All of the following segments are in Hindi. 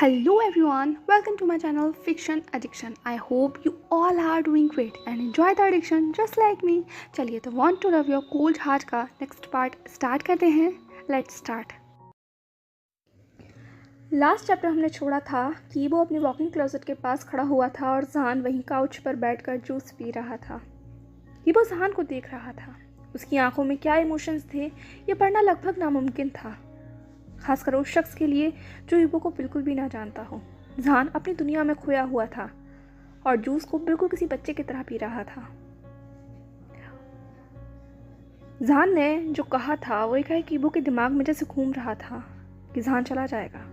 Hello everyone, welcome to my channel Fiction Addiction. I hope you all are doing great and enjoy the addiction just like me. चलिए तो Want to Love Your Cold Heart का नेक्स्ट पार्ट स्टार्ट करते हैं. Let's start. लास्ट चैप्टर हमने छोड़ा था कि वो अपनी वॉकिंग क्लोजेट के पास खड़ा हुआ था और जहान वहीं काउच पर बैठकर जूस पी रहा था. वो जहान को देख रहा था. उसकी आंखों में क्या इमोशंस थे ये पढ़ना लगभग नामुमकिन था, खासकर उस शख्स के लिए जो ईबो को बिल्कुल भी ना जानता हो. जहान अपनी दुनिया में खोया हुआ था और जूस को बिल्कुल किसी बच्चे की तरह पी रहा था. जहान ने जो कहा था वो एक ईबो के दिमाग में जैसे घूम रहा था कि जहान चला जाएगा.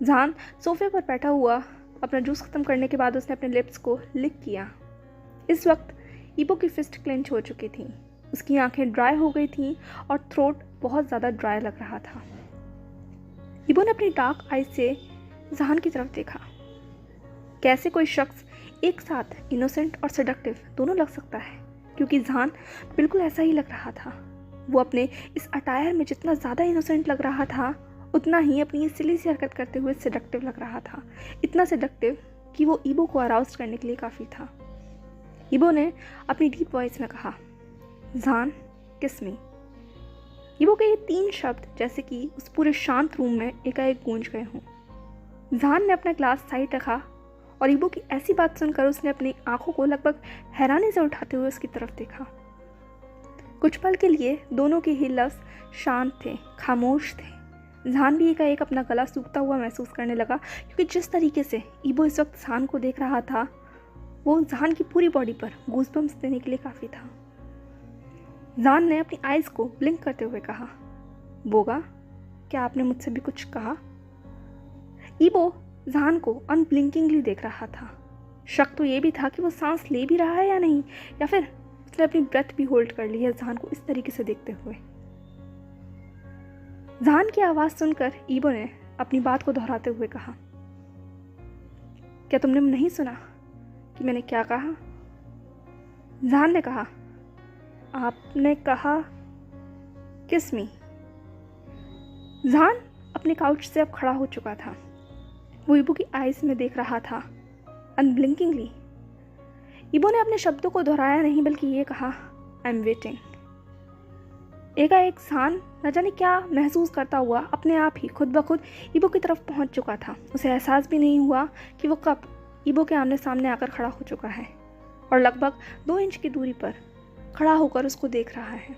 जहान सोफे पर बैठा हुआ अपना जूस खत्म करने के बाद उसने अपने लिप्स को लिक किया. इस वक्त ईबो की फिस्ट क्लेंच हो चुकी थी. उसकी आंखें ड्राई हो गई थीं और थ्रोट बहुत ज़्यादा ड्राई लग रहा था. ईबो ने अपनी डार्क आई से जहान की तरफ देखा. कैसे कोई शख्स एक साथ इनोसेंट और सेडक्टिव दोनों लग सकता है, क्योंकि जहान बिल्कुल ऐसा ही लग रहा था. वो अपने इस अटायर में जितना ज़्यादा इनोसेंट लग रहा था उतना ही अपनी ये सिली सी हरकत करते हुए सेडक्टिव लग रहा था. इतना सेडक्टिव कि वो ईबो को अराउज करने के लिए काफ़ी था. ईबो ने अपनी डीप वॉइस में कहा, जहान किस मी. ईबो के ये 3 शब्द जैसे कि उस पूरे शांत रूम में एकाएक गूंज गए हों. जहान ने अपना ग्लास साइड रखा और ईबो की ऐसी बात सुनकर उसने अपनी आंखों को लगभग हैरानी से उठाते हुए उसकी तरफ देखा. कुछ पल के लिए दोनों के ही लफ्ज़ शांत थे, खामोश थे. जहान भी एकाएक अपना गला सूखता हुआ महसूस करने लगा, क्योंकि जिस तरीके से ईबो इस वक्त जहान को देख रहा था वो जहान की पूरी बॉडी पर गूज़बम्स देने के लिए काफ़ी था. जहान ने अपनी आइज़ को ब्लिंक करते हुए कहा, बोगा, क्या आपने मुझसे भी कुछ कहा. ईबो जहान को अनब्लिंकिंगली देख रहा था. शक तो ये भी था कि वो सांस ले भी रहा है या नहीं, या फिर उसने अपनी ब्रेथ भी होल्ड कर ली है जहान को इस तरीके से देखते हुए. जहान की आवाज़ सुनकर ईबो ने अपनी बात को दोहराते हुए कहा, क्या तुमने नहीं सुना कि मैंने क्या कहा. जहान ने कहा, आपने कहा किस मी. जहान अपने काउच से अब खड़ा हो चुका था. वो ईबो की आइज़ में देख रहा था अनब्लिंकिंगली. ईबो ने अपने शब्दों को दोहराया नहीं बल्कि ये कहा, आई एम वेटिंग. एकाएक जहान न जाने क्या महसूस करता हुआ अपने आप ही खुद ब खुद ईबो की तरफ पहुंच चुका था. उसे एहसास भी नहीं हुआ कि वो कब ईबो के आमने सामने आकर खड़ा हो चुका है और लगभग 2 इंच की दूरी पर खड़ा होकर उसको देख रहा है.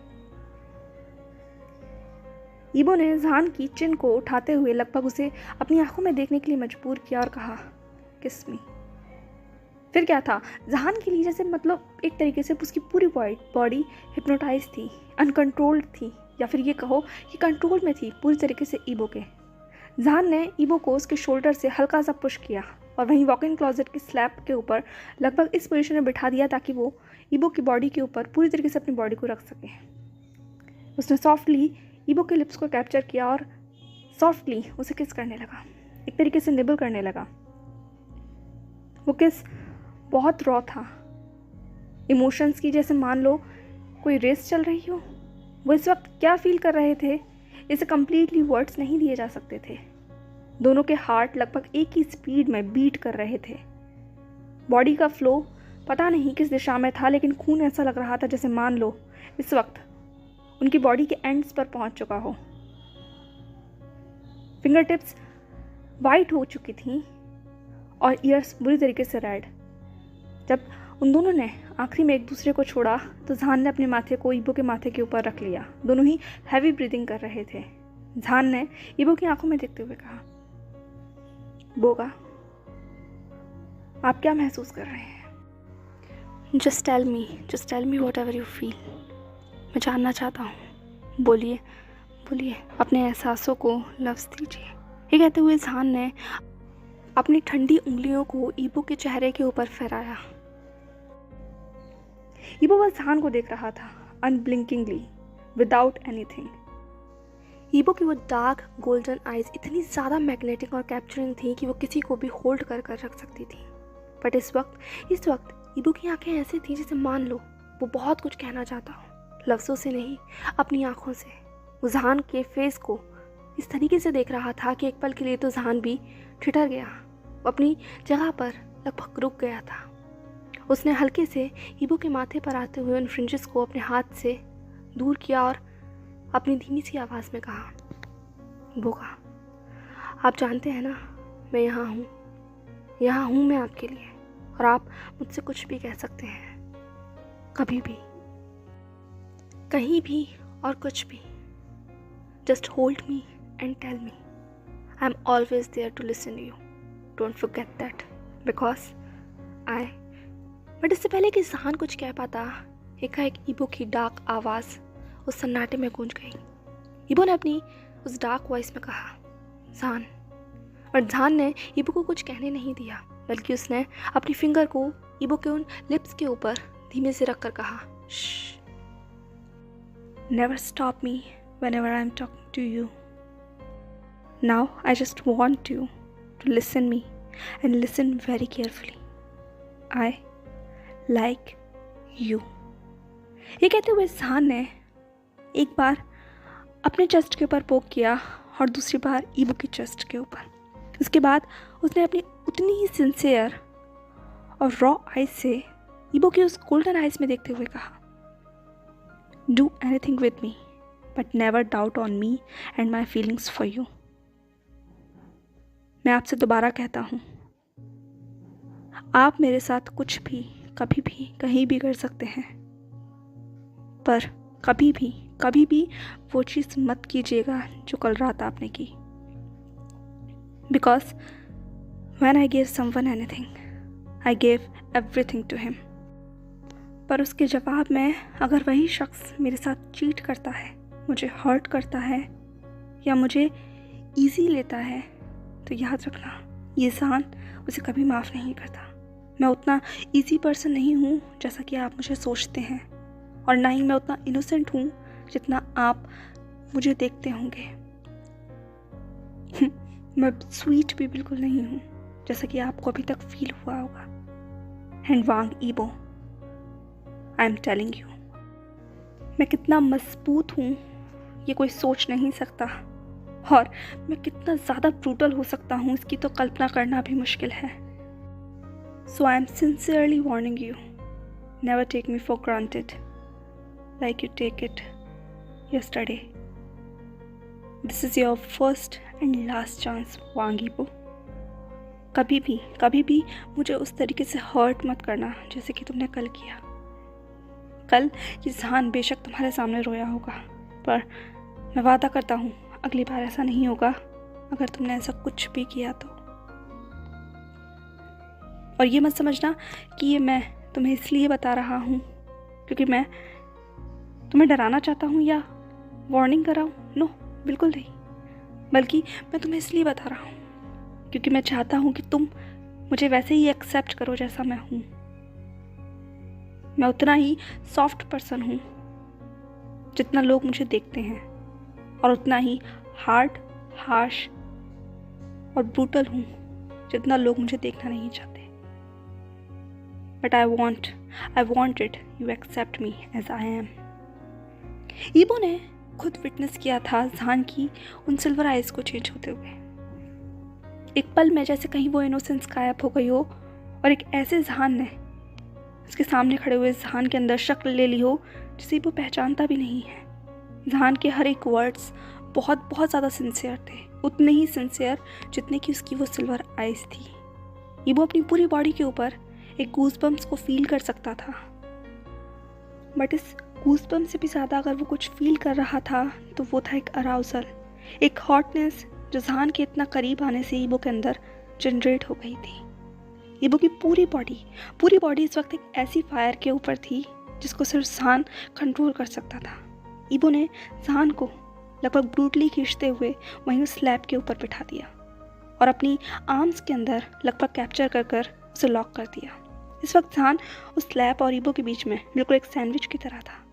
ईबो ने जहान की चिन को उठाते हुए लगभग उसे अपनी आंखों में देखने के लिए मजबूर किया और कहा, किस मी. फिर क्या था, जहान के लिए जैसे मतलब एक तरीके से उसकी पूरी बॉडी हिप्नोटाइज थी, अनकंट्रोल्ड थी, या फिर ये कहो कि कंट्रोल में थी पूरी तरीके से ईबो के. जहान ने ईबो को उसके शोल्डर से हल्का सा पुश किया और वहीं वॉकिंग क्लोजेट की स्लैब के ऊपर लगभग इस पोजीशन में बिठा दिया ताकि वो ईबो की बॉडी के ऊपर पूरी तरीके से अपनी बॉडी को रख सके. उसने सॉफ्टली ईबो के लिप्स को कैप्चर किया और सॉफ्टली उसे किस करने लगा, एक तरीके से निबल करने लगा. वो किस बहुत रॉ था, इमोशंस की जैसे मान लो कोई रेस चल रही हो. वो इस वक्त क्या फील कर रहे थे इसे कम्प्लीटली वर्ड्स नहीं दिए जा सकते थे. दोनों के हार्ट लगभग एक ही स्पीड में बीट कर रहे थे. बॉडी का फ्लो पता नहीं किस दिशा में था, लेकिन खून ऐसा लग रहा था जैसे मान लो इस वक्त उनकी बॉडी के एंड्स पर पहुंच चुका हो. फिंगर टिप्स वाइट हो चुकी थीं और ईयर्स बुरी तरीके से रेड. जब उन दोनों ने आखिरी में एक दूसरे को छोड़ा तो जहान ने अपने माथे को ईबो के माथे के ऊपर रख लिया. दोनों ही हैवी ब्रीदिंग कर रहे थे. जहान ने ईबो की आंखों में देखते हुए कहा, बोगा, आप क्या महसूस कर रहे हैं. Just tell me whatever you feel. मैं जानना चाहता हूँ. बोलिए बोलिए, अपने एहसासों को लफ्ज़ दीजिए. ये कहते हुए जहान ने अपनी ठंडी उंगलियों को ईबो के चेहरे के ऊपर फहराया. ईबो बस जहान को देख रहा था अनब्लिंकिंगली, विदाउट एनीथिंग. ईबो की वो डार्क गोल्डन आइज इतनी ज़्यादा मैग्नेटिक और कैप्चरिंग थी कि वो किसी को भी होल्ड कर रख सकती थी. बट इस वक्त ईबो की आंखें ऐसी थी जैसे मान लो वो बहुत कुछ कहना चाहता हो, लफ्ज़ों से नहीं, अपनी आंखों से. वो जहान के फेस को इस तरीके से देख रहा था कि एक पल के लिए तो जहान भी ठिठर गया। वो अपनी जगह पर लगभग रुक गया था। उसने हल्के से ईबो के माथे पर आते हुए उन फ्रिंजेस को अपने हाथ से दूर किया और अपनी धीमी सी आवाज़ में कहा, ईबो कहा, आप जानते हैं ना, मैं यहाँ हूँ मैं आपके लिए, और आप मुझसे कुछ भी कह सकते हैं, कभी भी, कहीं भी और कुछ भी। Just hold me and tell me, I am always there to listen you, don't forget that, because I. But इससे पहले कि जहान कुछ कह पाता, एकाएक ईबो की डार्क आवाज़ उस सन्नाटे में गूंज गई। ईबो ने अपनी उस डार्क वॉइस में कहा, जहान। और जहान ने ईबो को कुछ कहने नहीं दिया, बल्कि उसने अपनी फिंगर को ईबो के उन लिप्स के ऊपर धीमे से रखकर कहा, श्श, never stop me whenever I'm talking to you. Now I just want you to listen me and listen very carefully. I like you. ये कहते हुए जहान ने एक बार अपने चेस्ट के ऊपर पोक किया और दूसरी बार ईबो की चेस्ट के ऊपर। उसके बाद उसने अपनी उतनी ही सिंसियर और रॉ आइज से ईबो की उस गोल्डन आइज में देखते हुए कहा, Do anything with me, but never doubt on me and my feelings for you. मैं आपसे दोबारा कहता हूँ, आप मेरे साथ कुछ भी, कभी भी, कहीं भी कर सकते हैं, पर कभी भी वो चीज़ मत कीजिएगा जो कल रात आपने की। Because when I gave someone anything, I gave everything to him. पर उसके जवाब में अगर वही शख्स मेरे साथ चीट करता है, मुझे हर्ट करता है या मुझे ईजी लेता है, तो याद रखना, ये जहान उसे कभी माफ़ नहीं करता। मैं उतना ईजी पर्सन नहीं हूँ जैसा कि आप मुझे सोचते हैं, और ना ही मैं उतना इनोसेंट हूँ जितना आप मुझे देखते होंगे। मैं स्वीट भी बिल्कुल नहीं हूँ जैसा कि आपको अभी तक फील हुआ होगा। And Wang Yibo, I am telling you, मैं कितना मजबूत हूँ ये कोई सोच नहीं सकता, और मैं कितना ज़्यादा ब्रूटल हो सकता हूँ इसकी तो कल्पना करना भी मुश्किल है। So I am sincerely warning you, never take me for granted like you take it yesterday. This is your first and last chance Wang Yibo. कभी भी मुझे उस तरीके से हर्ट मत करना जैसे कि तुमने कल किया। कल ये जहान बेशक तुम्हारे सामने रोया होगा, पर मैं वादा करता हूँ अगली बार ऐसा नहीं होगा अगर तुमने ऐसा कुछ भी किया तो। और ये मत समझना कि ये मैं तुम्हें इसलिए बता रहा हूँ क्योंकि मैं तुम्हें डराना चाहता हूँ या वार्निंग कर रहा हूँ। नो, बिल्कुल नहीं, बल्कि मैं तुम्हें इसलिए बता रहा हूँ क्योंकि मैं चाहता हूँ कि तुम मुझे वैसे ही एक्सेप्ट करो जैसा मैं हूँ। मैं उतना ही सॉफ्ट पर्सन हूँ जितना लोग मुझे देखते हैं, और उतना ही हार्ड, हार्श और ब्रूटल हूँ जितना लोग मुझे देखना नहीं चाहते। But I wanted you accept me as I am. Yibo ने खुद विटनेस किया था जहान की उन सिल्वर आइज को चेंज होते हुए। एक पल में जैसे कहीं वो इनोसेंस गायब हो गई हो और एक ऐसे जहान ने उसके सामने खड़े हुए जहान के अंदर शक्ल ले ली हो जिसे वो पहचानता भी नहीं है। जहान के हर एक वर्ड्स बहुत ज़्यादा सिंसियर थे, उतने ही सिंसियर जितने कि उसकी वो सिल्वर आइज थी। ईबो अपनी पूरी बॉडी के ऊपर एक गूज़बम्प्स को फील कर सकता था, बट इस गूज़बम्प्स से भी ज़्यादा अगर वो कुछ फील कर रहा था तो वो था एक अराउजल, एक हॉटनेस जो जहान के इतना करीब आने से ईबो के अंदर जनरेट हो गई थी। ईबो की पूरी बॉडी इस वक्त एक ऐसी फायर के ऊपर थी जिसको सिर्फ जहान कंट्रोल कर सकता था। ईबो ने जहान को लगभग ब्रूटली खींचते हुए वहीं उस स्लैब के ऊपर बिठा दिया और अपनी आर्म्स के अंदर लगभग कैप्चर कर उसे लॉक कर दिया। इस वक्त जहान उस स्लैब और ईबो के बीच में बिल्कुल एक सैंडविच की तरह था।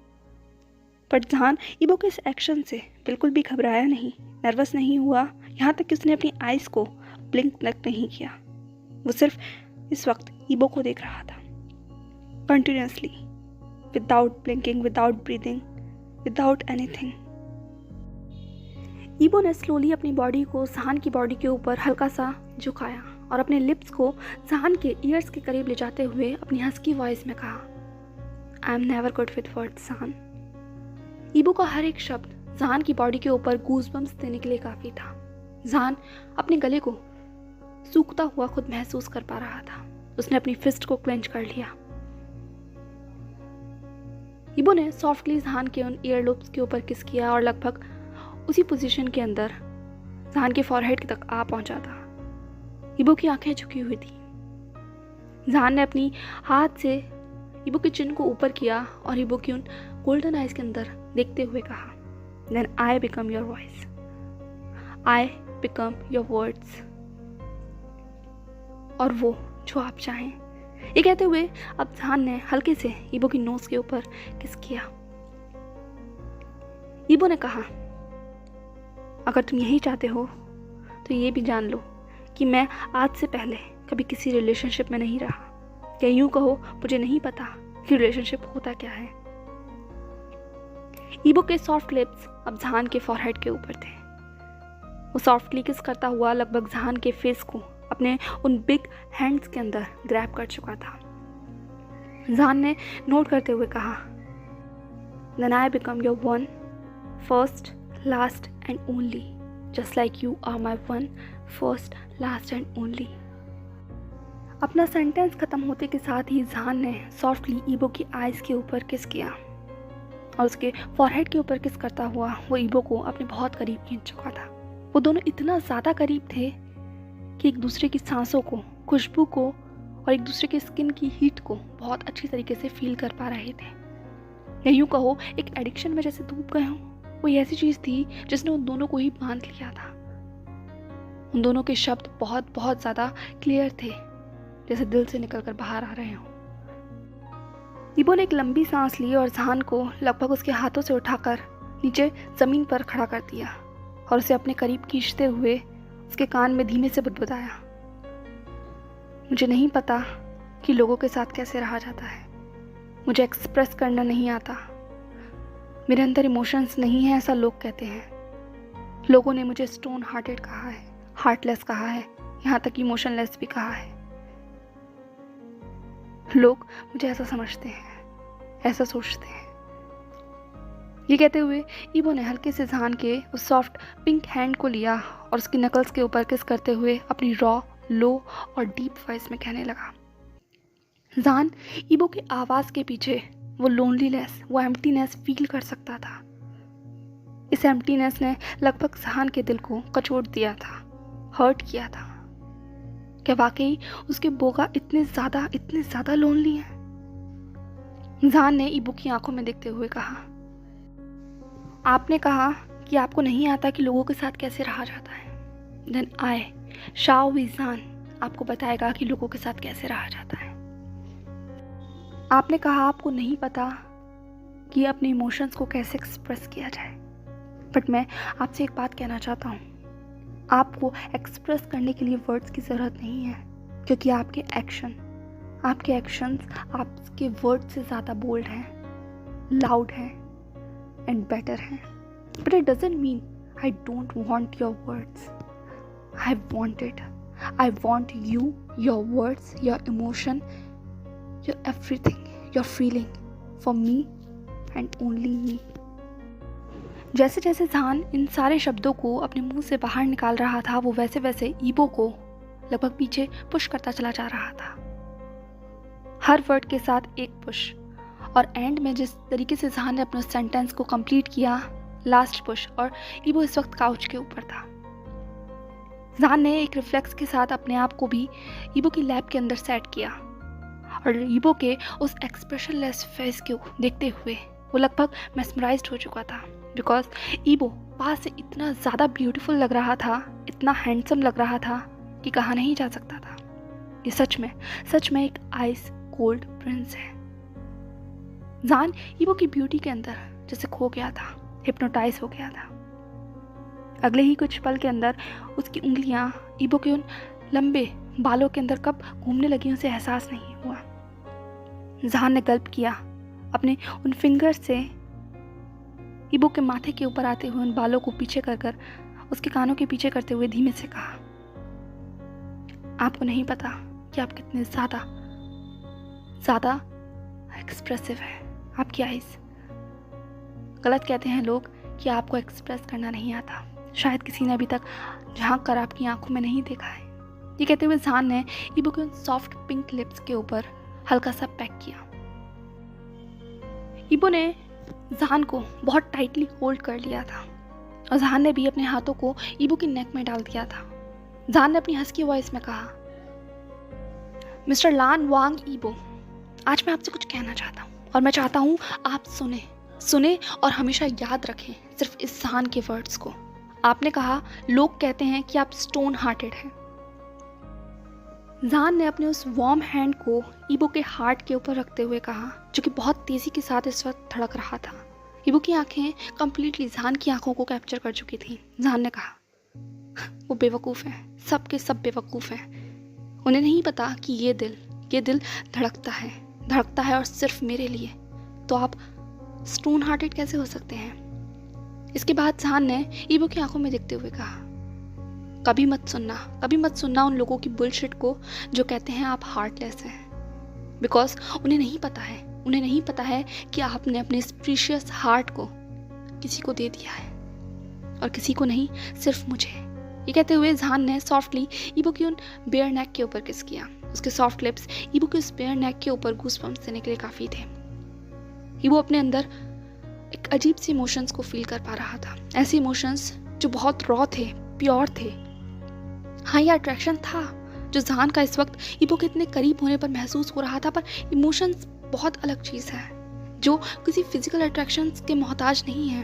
पर जहान ईबो के इस एक्शन से बिल्कुल भी घबराया नहीं, नर्वस नहीं हुआ, यहाँ तक कि उसने अपनी आइज़ को ब्लिंक तक नहीं किया। वो सिर्फ इस वक्त ईबो को देख रहा था continuously, without blinking, without breathing, without anything. Yibo ने स्लोली अपनी बॉडी को जहान की बॉडी के ऊपर हल्का सा झुकाया और अपने लिप्स को जहान के ईयर्स के करीब ले जाते हुए अपनी हस्की वॉइस में कहा, I am never good with words जहान। ईबो का हर एक शब्द जहान की बॉडी के ऊपर गूज़बम्प्स देने के लिए काफ़ी था। जहान अपने गले को सूखता हुआ खुद महसूस कर पा रहा था। उसने अपनी फिस्ट को क्लेंच कर लिया। ईबो ने सॉफ्टली जहान के उन ईयर लोब्स के ऊपर किस किया और लगभग उसी पोजीशन के अंदर जहान के फॉरहेड तक आ पहुंचा था। ईबो की आंखें झुकी हुई थी। जहान ने अपनी हाथ से ईबो के चिन को ऊपर किया और ईबो की उन गोल्डन आइज के अंदर देखते हुए कहा, then I become your voice, I become your words, और वो जो आप चाहें। ये कहते हुए अब जहान ने हल्के से ईबो की नोज के ऊपर किस किया। ईबो ने कहा, अगर तुम यही चाहते हो तो ये भी जान लो कि मैं आज से पहले कभी किसी रिलेशनशिप में नहीं रहा। या यूं कहो, मुझे नहीं पता कि रिलेशनशिप होता क्या है। ईबो के सॉफ्ट लिप्स अब जहान के फॉरहेड के ऊपर थे। वो सॉफ्टली किस करता हुआ लगभग जहान के फेस को अपने उन बिग हैंड्स के अंदर ग्रैब कर चुका था। जहान ने नोट करते हुए कहा, then I become your one, first, last and only, just like you are my one, first, last and only. अपना सेंटेंस खत्म होते के साथ ही जहान ने सॉफ्टली ईबो की आइज़ के ऊपर किस किया और उसके फॉरहेड के ऊपर किस करता हुआ वो ईबो को अपने बहुत करीब खींच चुका था। वो दोनों इतना ज़्यादा करीब थे कि एक दूसरे की सांसों को, खुशबू को और एक दूसरे के स्किन की हीट को बहुत अच्छी तरीके से फील कर पा रहे थे। या यूँ कहो, एक एडिक्शन में जैसे डूब गए हों। वो ऐसी चीज़ थी जिसने उन दोनों को ही बांध लिया था। उन दोनों के शब्द बहुत बहुत ज़्यादा क्लियर थे, जैसे दिल से निकल कर बाहर आ रहे हों। ईबो ने एक लंबी सांस ली और जहान को लगभग उसके हाथों से उठाकर नीचे ज़मीन पर खड़ा कर दिया और उसे अपने करीब खींचते हुए उसके कान में धीमे से बुदबुदाया, मुझे नहीं पता कि लोगों के साथ कैसे रहा जाता है। मुझे एक्सप्रेस करना नहीं आता। मेरे अंदर इमोशंस नहीं है, ऐसा लोग कहते हैं। लोगों ने मुझे स्टोन हार्टेड कहा है, हार्टलेस कहा है, यहाँ तक इमोशनलेस भी कहा है। लोग मुझे ऐसा समझते हैं, ऐसा सोचते हैं। ये कहते हुए ईबो ने हल्के से जहान के उस सॉफ्ट पिंक हैंड को लिया और उसकी नकल्स के ऊपर किस करते हुए अपनी रॉ, लो और डीप वॉइस में कहने लगा। जहान ईबो की आवाज़ के पीछे वो लोनलीनेस, वो एम्प्टीनेस फील कर सकता था। इस एम्प्टीनेस ने लगभग जहान के दिल को कचोट दिया था, हर्ट किया था। क्या वाकई उसके बोगा इतने ज़्यादा लोनली हैं? जहान ने ईबो की आंखों में देखते हुए कहा, आपने कहा कि आपको नहीं आता कि लोगों के साथ कैसे रहा जाता है। देन आई, शाओ विजान, आपको बताएगा कि लोगों के साथ कैसे रहा जाता है। आपने कहा आपको नहीं पता कि अपने इमोशंस को कैसे एक्सप्रेस किया जाए, बट मैं आपसे एक बात कहना चाहता हूँ। आपको एक्सप्रेस करने के लिए वर्ड्स की ज़रूरत नहीं है, क्योंकि आपके एक्शंस आपके वर्ड से ज़्यादा बोल्ड हैं, लाउड हैं एंड बेटर हैं। But it doesn't mean I don't want your words. I want it. I want you, your words, your emotion, your everything, your feeling for me and only me. जैसे जैसे जहान इन सारे शब्दों को अपने मुंह से बाहर निकाल रहा था, वो वैसे वैसे ईबो को लगभग पीछे पुश करता चला जा रहा था। हर वर्ड के साथ एक पुश, और एंड में जिस तरीके से जहान ने अपने सेंटेंस को कंप्लीट किया, लास्ट पुश, और ईबो इस वक्त काउच के ऊपर था। जहान ने एक रिफ्लेक्स के साथ अपने आप को भी ईबो की लैब के अंदर सेट किया, और ईबो के उस एक्सप्रेशनलेस फेस को देखते हुए वो लगभग मेस्मराइज्ड हो चुका था। बिकॉज ईबो पास से इतना ज़्यादा ब्यूटीफुल लग रहा था, इतना हैंडसम लग रहा था कि कहा नहीं जा सकता था। ये सच में एक आइस कोल्ड प्रिंस है। जहान ईबो की ब्यूटी के अंदर जैसे खो गया था, हिप्नोटाइज हो गया था। अगले ही कुछ पल के अंदर उसकी उंगलियां ईबो के उन लंबे बालों के अंदर कब घूमने लगी उसे एहसास नहीं हुआ। जहान ने गल्प किया, अपने उन फिंगर से ईबो के माथे के ऊपर आते हुए उन बालों को पीछे कर उसके कानों के पीछे करते हुए धीमे से कहा, आपको नहीं पता कि आप कितने ज़्यादा एक्सप्रेसिव है। आपकी आइज़, गलत कहते हैं लोग कि आपको एक्सप्रेस करना नहीं आता। शायद किसी ने अभी तक झांक कर आपकी आंखों में नहीं देखा है। ये कहते हुए जहान ने ईबो के उन सॉफ्ट पिंक लिप्स के ऊपर हल्का सा पैक किया। ईबो ने जहान को बहुत टाइटली होल्ड कर लिया था और जहान ने भी अपने हाथों को ईबो की नेक में डाल दिया था। जहान ने अपनी हस्की वॉइस में कहा, मिस्टर लान वांग ईबो, आज मैं आपसे कुछ कहना चाहता हूँ और मैं चाहता हूँ आप सुने और हमेशा याद रखें सिर्फ इस जहान के वर्ड्स को। आपने कहा लोग कहते हैं कि आप स्टोन हार्टेड हैं। जहान ने अपने उस वार्म हैंड को ईबो के हार्ट के ऊपर रखते हुए कहा, जो कि बहुत तेजी के साथ इस वक्त धड़क रहा था। ईबो की आंखें कंप्लीटली जहान की आंखों को कैप्चर कर चुकी थी। जहान ने कहा, वो बेवकूफ़ हैं, सब के सब बेवकूफ़ हैं। उन्हें नहीं पता कि ये दिल धड़कता है और सिर्फ मेरे लिए। तो आप स्टोन हार्टेड कैसे हो सकते हैं? इसके बाद जहान ने ईबो की आंखों में देखते हुए कहा, कभी मत सुनना उन लोगों की बुलशिट को जो कहते हैं आप हार्टलेस हैं। बिकॉज उन्हें नहीं पता है कि आपने अपने इस प्रीशियस हार्ट को किसी को दे दिया है, और किसी को नहीं, सिर्फ मुझे। ये कहते हुए जहान ने सॉफ्टली ईबो की उन बेयर नेक के ऊपर किस किया। उसके सॉफ्ट लिप्स ईबो के उस बेयर नेक के ऊपर गूज़बम्प्स देने के लिए काफ़ी थे। ईबो अपने अंदर एक अजीब सी इमोशंस को फील कर पा रहा था, ऐसे इमोशंस जो बहुत रॉ थे, प्योर थे। हाँ, ये अट्रैक्शन था जो जहान का इस वक्त ईबो के इतने करीब होने पर महसूस हो रहा था, पर इमोशंस बहुत अलग चीज़ है जो किसी फिजिकल अट्रैक्शंस के मोहताज नहीं है।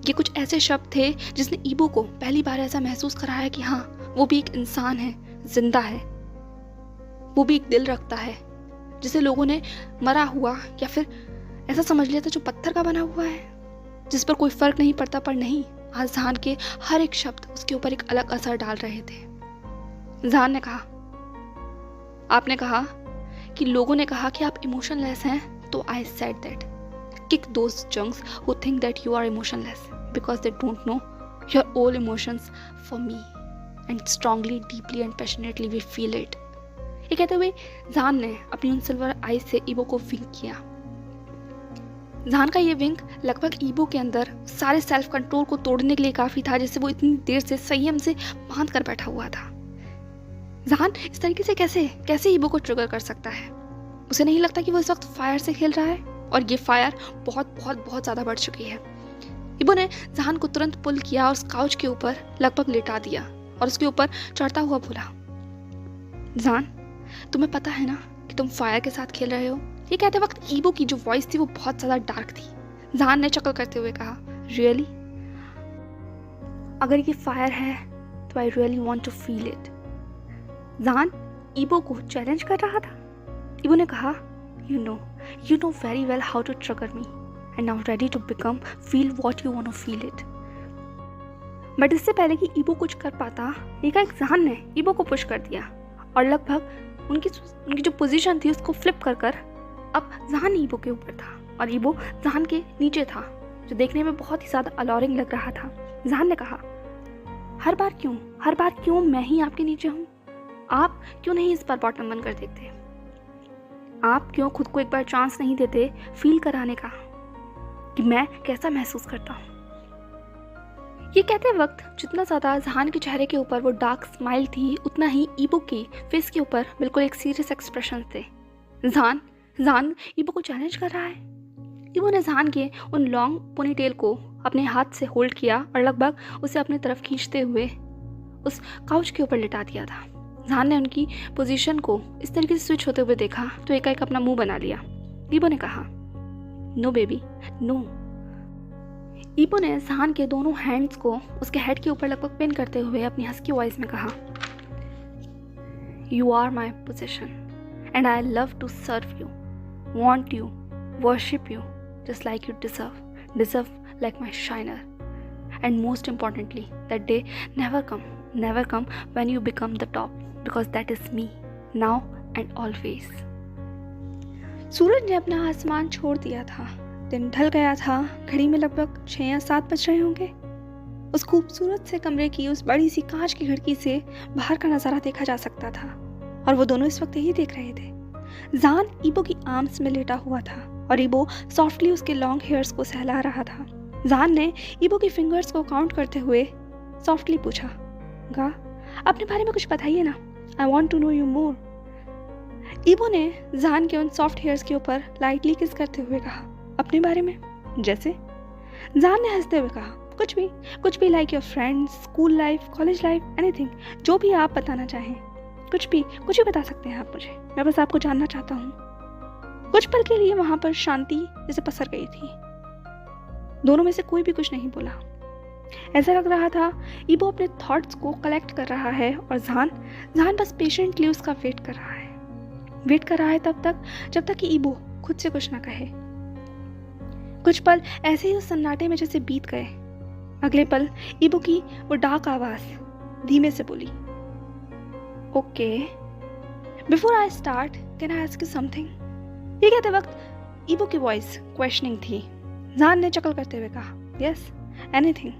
ये कुछ ऐसे शब्द थे जिसने ईबो को पहली बार ऐसा महसूस कराया कि हाँ, वो भी एक इंसान है, जिंदा है, वो भी एक दिल रखता है, जिसे लोगों ने मरा हुआ या फिर ऐसा समझ लिया था जो पत्थर का बना हुआ है, जिस पर कोई फर्क नहीं पड़ता। पर नहीं, आज जहान के हर एक शब्द उसके ऊपर एक अलग असर डाल रहे थे। जहान ने कहा, आपने कहा कि लोगों ने कहा कि आप इमोशनलेस हैं, तो I said that kick those junks who think that you are emotionless because they don't know your all emotions for me and strongly, deeply and passionately we feel it. ये कहते हुए जहान ने अपनी उन सिल्वर आईज से ईबो को विंक किया। जहान का ये विंक लगभग ईबो के अंदर सारे सेल्फ कंट्रोल को तोड़ने के लिए काफ़ी था, जिससे वो इतनी देर से संयम से बांध कर बैठा हुआ था। जहान इस तरीके से कैसे ईबो को ट्रिगर कर सकता है? उसे नहीं लगता कि वो इस वक्त फायर से खेल रहा है, और ये फायर बहुत बहुत बहुत ज़्यादा बढ़ चुकी है। ईबो ने जहान को तुरंत पुल किया और उस काउच के ऊपर लगभग लेटा दिया और उसके ऊपर चढ़ता हुआ बोला, जहान, तुम्हें पता है ना कि तुम फायर के साथ खेल रहे हो? ये कहते वक्त ईबो की जो वॉइस थी वो बहुत ज़्यादा डार्क थी। जहान ने चकल करते हुए कहा, रियली? अगर ये फायर है तो I really want to feel it. Zhan Yibo को चैलेंज कर रहा था। ईबो ने कहा, you know very well how to trigger me and now ready to become feel what you want to feel it. But इससे पहले कि ईबो कुछ कर पाता, एकाएक जहान ने ईबो को पुश कर दिया और लगभग उनकी जो पोजीशन थी उसको फ्लिप कर अब जहान ईबो के ऊपर था और ईबो जहान के नीचे था, जो देखने में बहुत ही ज़्यादा अलॉरिंग लग रहा था। जहान ने कहा, हर बार क्यों मैं ही आपके नीचे हूँ? आप क्यों नहीं इस बार बॉटम बन कर देखते? आप क्यों खुद को एक बार चांस नहीं देते फील कराने का कि मैं कैसा महसूस करता हूँ? ये कहते वक्त जितना ज़्यादा जहान के चेहरे के ऊपर वो डार्क स्माइल थी, उतना ही ईबो की फेस के ऊपर बिल्कुल एक सीरियस एक्सप्रेशन थे। जहान ईबो को चैलेंज कर रहा है। ईबो ने जहान के उन लॉन्ग पोनीटेल को अपने हाथ से होल्ड किया और लगभग उसे अपनी तरफ खींचते हुए उस काउच के ऊपर लिटा दिया था। जहान ने उनकी पोजीशन को इस तरीके से स्विच होते हुए देखा तो एकाएक अपना मुंह बना लिया। ईबो ने कहा, नो बेबी नो। ईबो ने जहान के दोनों हैंड्स को उसके हेड के ऊपर लगभग पिन करते हुए अपनी हस्की वॉइस में कहा, you are my position and I love to serve you, want you, worship you, just like you deserve like my shiner. And most importantly, that day never come when you become the top, because that is me, now and always. सूरज ने अपना आसमान छोड़ दिया था। दिन ढल गया था। घड़ी में लगभग 6 या 7 बज रहे होंगे। उस खूबसूरत से कमरे की उस बड़ी सी कांच की खिड़की से बाहर का नज़ारा देखा जा सकता था और वो दोनों इस वक्त यही देख रहे थे। जान ईबो की आर्म्स में लेटा हुआ था और ईबो सॉफ्टली उसके लॉन्ग हेयर्स को सहला रहा था। जान ने ईबो की फिंगर्स को काउंट करते हुए सॉफ्टली पूछा, गा अपने बारे में कुछ बताइए ना, I want to know you more. Yibo ने जान के उन सॉफ्ट हेयर्स के ऊपर लाइटली किस करते हुए कहा, अपने बारे में जैसे? जान ने हंसते हुए कहा, कुछ भी like your friends, school life, college life, anything, जो भी आप बताना चाहें, कुछ भी बता सकते हैं आप मुझे, मैं बस आपको जानना चाहता हूँ। कुछ पल के लिए वहां पर शांति जैसे पसर गई थी। दोनों में से कोई भी कुछ नहीं बोला। ऐसा लग रहा था ईबो अपने थॉट्स को कलेक्ट कर रहा है और जान बस पेशेंटली उसका वेट कर रहा है तब तक जब तक कि ईबो खुद से कुछ ना कहे। कुछ पल ऐसे ही उस सन्नाटे में जैसे बीत गए। अगले पल ईबो की वो डार्क आवाज धीमे से बोली, okay before I start can I ask you something. ये कहते वक्त ईबो की वॉइस क्वेश्चनिंग थी। जान ने चकल करते हुए कहा, यस एनीथिंग,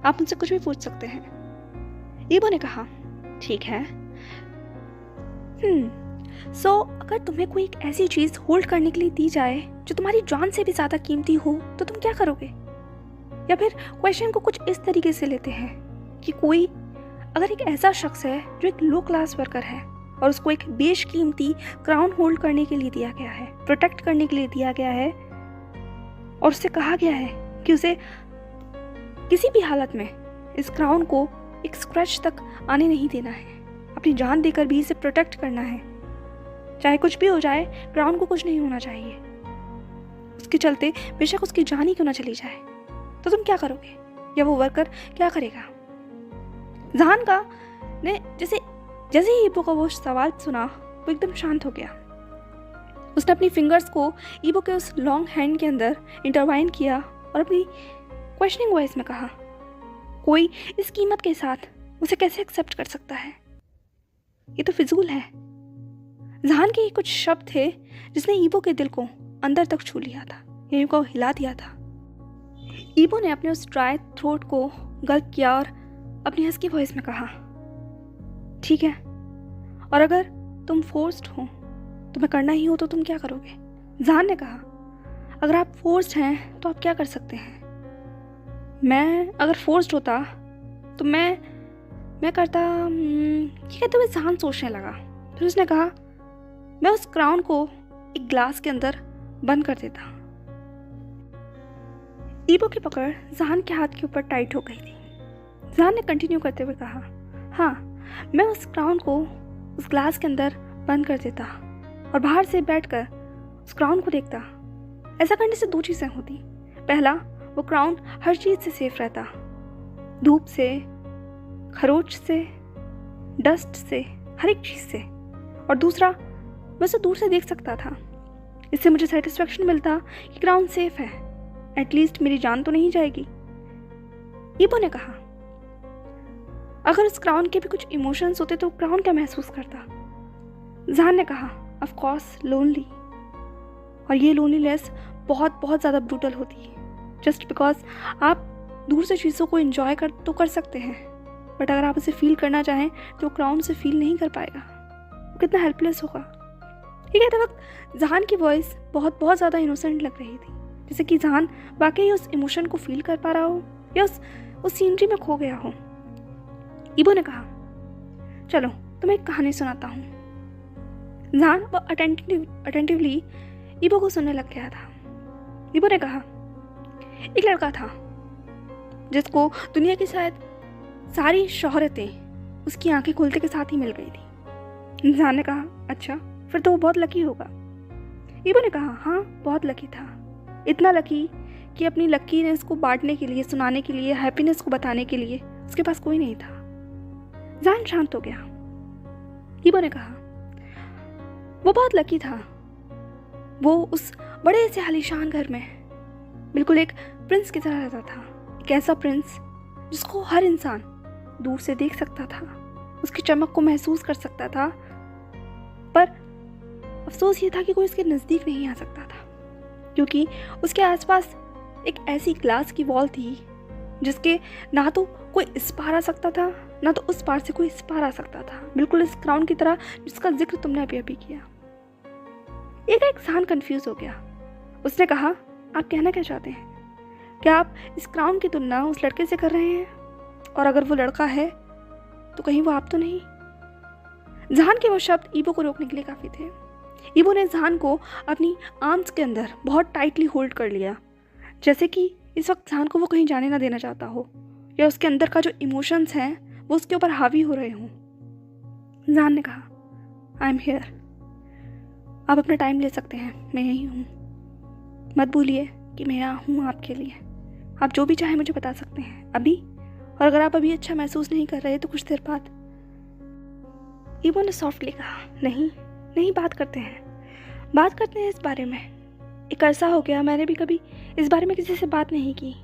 आप मुझसे कुछ भी पूछ सकते हैं। ईबो ने कहा, ठीक है। सो अगर तुम्हें कोई एक ऐसी चीज होल्ड करने के लिए दी जाए जो तुम्हारी जान से भी ज्यादा कीमती हो तो तुम क्या करोगे? या फिर क्वेश्चन को कुछ इस तरीके से लेते हैं कि कोई अगर एक ऐसा शख्स है जो एक लो क्लास वर्कर है और उसको एक बेशकीमती क्राउन होल्ड करने के लिए दिया गया है, प्रोटेक्ट करने के लिए दिया गया है और उससे कहा गया है कि उसे किसी भी हालत में इस क्राउन को एक स्क्रैच तक आने नहीं देना है, अपनी जान देकर भी इसे प्रोटेक्ट करना है, चाहे कुछ भी हो जाए क्राउन को कुछ नहीं होना चाहिए, उसके चलते बेशक उसकी जान ही क्यों ना चली जाए, तो तुम क्या करोगे? या वो वर्कर क्या करेगा? जान का ने जैसे ही ईबो का वो सवाल सुना वो एकदम शांत हो गया। उसने अपनी फिंगर्स को ईबो के उस लॉन्ग हैंड के अंदर इंटरवाइन किया और अपनी क्वेश्चनिंग वॉइस में कहा, कोई इस कीमत के साथ उसे कैसे एक्सेप्ट कर सकता है? ये तो फिजूल है। जान के कुछ शब्द थे जिसने ईबो के दिल को अंदर तक छू लिया था, ईबो को हिला दिया था। ईबो ने अपने उस ड्राई थ्रोट को गल्प किया और अपनी हस्की वॉइस में कहा, ठीक है, और अगर तुम फोर्स्ड हो, तुम्हें करना ही हो तो तुम क्या करोगे? जान ने कहा, अगर आप फोर्स्ड हैं तो आप क्या कर सकते हैं? मैं अगर फोर्स्ड होता तो मैं करता, ये कहते हुए जान सोचने लगा। फिर उसने कहा, मैं उस क्राउन को एक ग्लास के अंदर बंद कर देता। ईबो की पकड़ जान के हाथ के ऊपर टाइट हो गई थी। जान ने कंटिन्यू करते हुए कहा, हाँ, मैं उस क्राउन को उस ग्लास के अंदर बंद कर देता और बाहर से बैठकर उस क्राउन को देखता। ऐसा करने से दो चीज़ें होती। पहला, वो क्राउन हर चीज़ से सेफ रहता, धूप से, खरोच से, डस्ट से, हर एक चीज़ से। और दूसरा, मैं उसे दूर से देख सकता था। इससे मुझे सेटिस्फेक्शन मिलता कि क्राउन सेफ है, एटलीस्ट मेरी जान तो नहीं जाएगी। ईबो ने कहा, अगर उस क्राउन के भी कुछ इमोशंस होते तो क्राउन क्या महसूस करता? जान ने कहा, ऑफ कोर्स लोनली, और ये लोनलीनेस बहुत बहुत ज़्यादा ब्रूटल होती है। जस्ट बिकॉज आप दूर से चीज़ों को एंजॉय कर सकते हैं, बट अगर आप उसे फील करना चाहें तो क्राउन से फील नहीं कर पाएगा। वो कितना हेल्पलेस होगा। ये कहते वक्त जान की वॉइस बहुत बहुत ज़्यादा इनोसेंट लग रही थी, जैसे कि जान वाकई उस इमोशन को फील कर पा रहा हो या उस सीनरी में खो गया हो। ईबो ने कहा, चलो तुम्हें एक कहानी सुनाता हूँ। जान अटेंटिवली ईबो को सुनने लग गया था। ईबो ने कहा, एक लड़का था जिसको दुनिया की शायद सारी शोहरतें उसकी आंखें खुलते के साथ ही मिल गई थी। जान ने कहा, अच्छा, फिर तो वो बहुत लकी होगा। ईबो ने कहा, हाँ, बहुत लकी था, इतना लकी कि अपनी लकीनेस को बांटने के लिए, सुनाने के लिए, हैप्पीनेस को बताने के लिए उसके पास कोई नहीं था। जान शांत हो गया। ईबो ने कहा, वो बहुत लकी था। वो उस बड़े से आलीशान घर में बिल्कुल एक प्रिंस की तरह रहता था, एक ऐसा प्रिंस जिसको हर इंसान दूर से देख सकता था, उसकी चमक को महसूस कर सकता था, पर अफसोस ये था कि कोई उसके नज़दीक नहीं आ सकता था, क्योंकि उसके आसपास एक ऐसी ग्लास की वॉल थी जिसके ना तो कोई इस पार आ सकता था, ना तो उस पार से कोई इस पार आ सकता था, बिल्कुल इस क्राउन की तरह जिसका जिक्र तुमने अभी किया। एक इंसान कंफ्यूज हो गया। उसने कहा, आप कहना क्या चाहते हैं? क्या आप इस क्राउन की तुलना उस लड़के से कर रहे हैं? और अगर वो लड़का है तो कहीं वो आप तो नहीं? जहान के वो शब्द ईबो को रोकने के लिए काफ़ी थे। ईबो ने जहान को अपनी आर्म्स के अंदर बहुत टाइटली होल्ड कर लिया, जैसे कि इस वक्त जहान को वो कहीं जाने ना देना चाहता हो, या उसके अंदर का जो इमोशंस हैं वो उसके ऊपर हावी हो रहे हों। जहान ने कहा, आई एम हियर, आप अपना टाइम ले सकते हैं, मैं यहीं हूँ। मत भूलिए कि मैं यहाँ हूँ आपके लिए। आप जो भी चाहें मुझे बता सकते हैं अभी, और अगर आप अभी अच्छा महसूस नहीं कर रहे तो कुछ देर बाद। ईबो ने सॉफ्टली कहा, नहीं, बात करते हैं इस बारे में। एक अरसा हो गया, मैंने भी कभी इस बारे में किसी से बात नहीं की।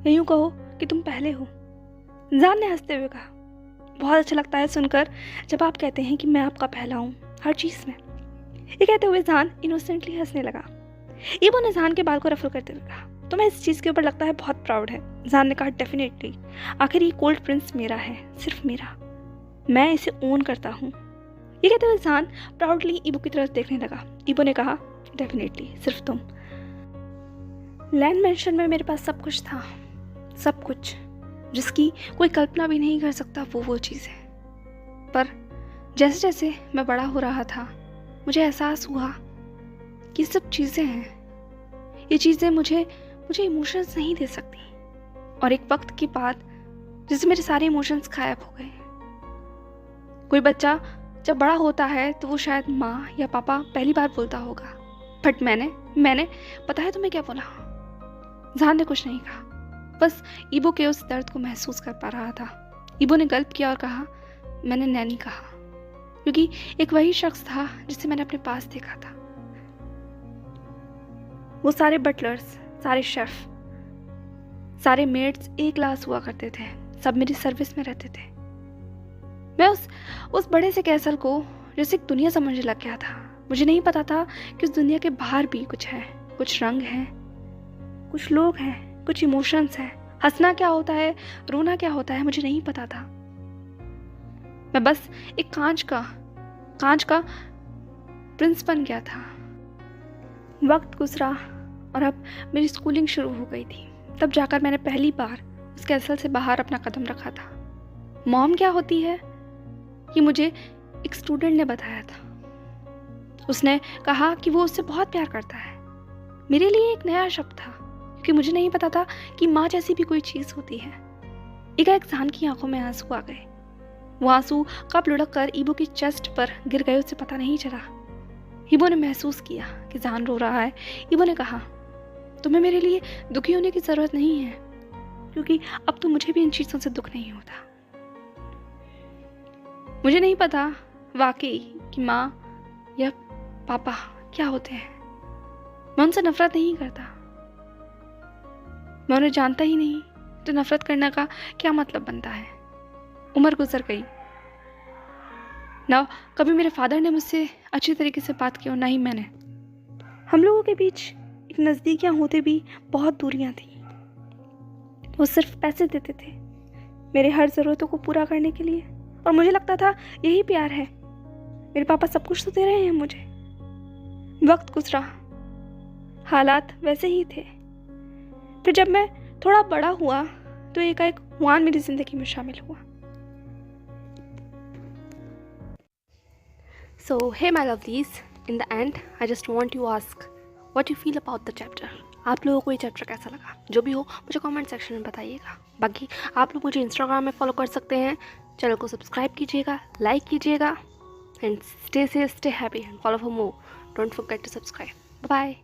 यूँ कहो कि तुम पहले हो। जान ने हंसते हुए कहा, बहुत अच्छा लगता है सुनकर जब आप कहते हैं कि मैं आपका पहला हूँ हर चीज़ में। ये कहते हुए जान इनोसेंटली हंसने लगा। ईबो ने जान के बाल को रफल करते हुए कहा, तुम्हें इस चीज़ के ऊपर लगता है बहुत प्राउड है। जान ने कहा, डेफिनेटली, आखिर ये गोल्ड प्रिंस मेरा है, सिर्फ मेरा, मैं इसे ओन करता हूँ। ये कहते हुए जान प्राउडली ईबो की तरफ देखने लगा। ईबो ने कहा, डेफिनेटली, सिर्फ तुम। लैंड मेंशन में मेरे पास सब कुछ था, सब कुछ जिसकी कोई कल्पना भी नहीं कर सकता, वो चीज़ है। पर जैसे जैसे मैं बड़ा हो रहा था, मुझे एहसास हुआ कि सब चीज़ें हैं, ये चीज़ें मुझे इमोशंस नहीं दे सकती। और एक वक्त के बाद जैसे मेरे सारे इमोशंस गायब हो गए। कोई बच्चा जब बड़ा होता है तो वो शायद माँ या पापा पहली बार बोलता होगा, बट मैंने पता है तुम्हें क्या बोला? जान ने कुछ नहीं कहा, बस ईबो के उस दर्द को महसूस कर पा रहा था। ईबो ने गल्प किया और कहा, मैंने नैनी कहा, क्योंकि एक वही शख्स था जिसे मैंने अपने पास देखा था। वो सारे बटलर्स, सारे शेफ, सारे मेड्स एक क्लास हुआ करते थे, सब मेरी सर्विस में रहते थे। मैं उस बड़े से कैसल को जैसे एक दुनिया समझने लग गया था। मुझे नहीं पता था कि उस दुनिया के बाहर भी कुछ है, कुछ रंग हैं, कुछ लोग हैं, कुछ इमोशंस हैं। हंसना क्या होता है, रोना क्या होता है, मुझे नहीं पता था। मैं बस एक कांच का प्रिंस बन गया था। वक्त गुजरा और अब मेरी स्कूलिंग शुरू हो गई थी। तब जाकर मैंने पहली बार उस कैसल से बाहर अपना कदम रखा था। मॉम क्या होती है ये मुझे एक स्टूडेंट ने बताया था। उसने कहा कि वो उससे बहुत प्यार करता है। मेरे लिए एक नया शब्द था, क्योंकि मुझे नहीं पता था कि माँ जैसी भी कोई चीज़ होती है। एकाएक जान की आंखों में आंसू आ गए। वो आंसू कब लुढ़क कर ईबो की चेस्ट पर गिर गए उसे पता नहीं चला। ईबो ने महसूस किया कि जान रो रहा है। ईबो ने कहा, तुम्हें मेरे लिए दुखी होने की ज़रूरत नहीं है, क्योंकि अब तो मुझे भी इन चीज़ों से दुख नहीं होता। मुझे नहीं पता वाकई कि माँ या पापा क्या होते हैं। मैं उनसे नफरत नहीं करता, मैं उन्हें जानता ही नहीं, तो नफरत करने का क्या मतलब बनता है। उम्र गुजर गई ना, कभी मेरे फादर ने मुझसे अच्छी तरीके से बात की और ना ही मैंने। हम लोगों के बीच एक नज़दीकियाँ होते भी बहुत दूरियां थी। वो सिर्फ पैसे देते थे मेरे हर ज़रूरतों को पूरा करने के लिए, और मुझे लगता था यही प्यार है। मेरे पापा सब कुछ तो दे रहे हैं मुझे। वक्त गुजरा, हालात वैसे ही थे। फिर जब मैं थोड़ा बड़ा हुआ तो एकाएक हुआन मेरी ज़िंदगी में शामिल हुआ। So, hey my lovelies, in the end, I just want to ask what you feel about the chapter. आप लोगों को ये चैप्टर कैसा लगा? जो भी हो मुझे कमेंट सेक्शन में बताइएगा। बाकी आप लोग मुझे इंस्टाग्राम में फॉलो कर सकते हैं, चैनल को सब्सक्राइब कीजिएगा, लाइक कीजिएगा, and stay safe, stay happy, and follow for more. Don't forget to subscribe. Bye.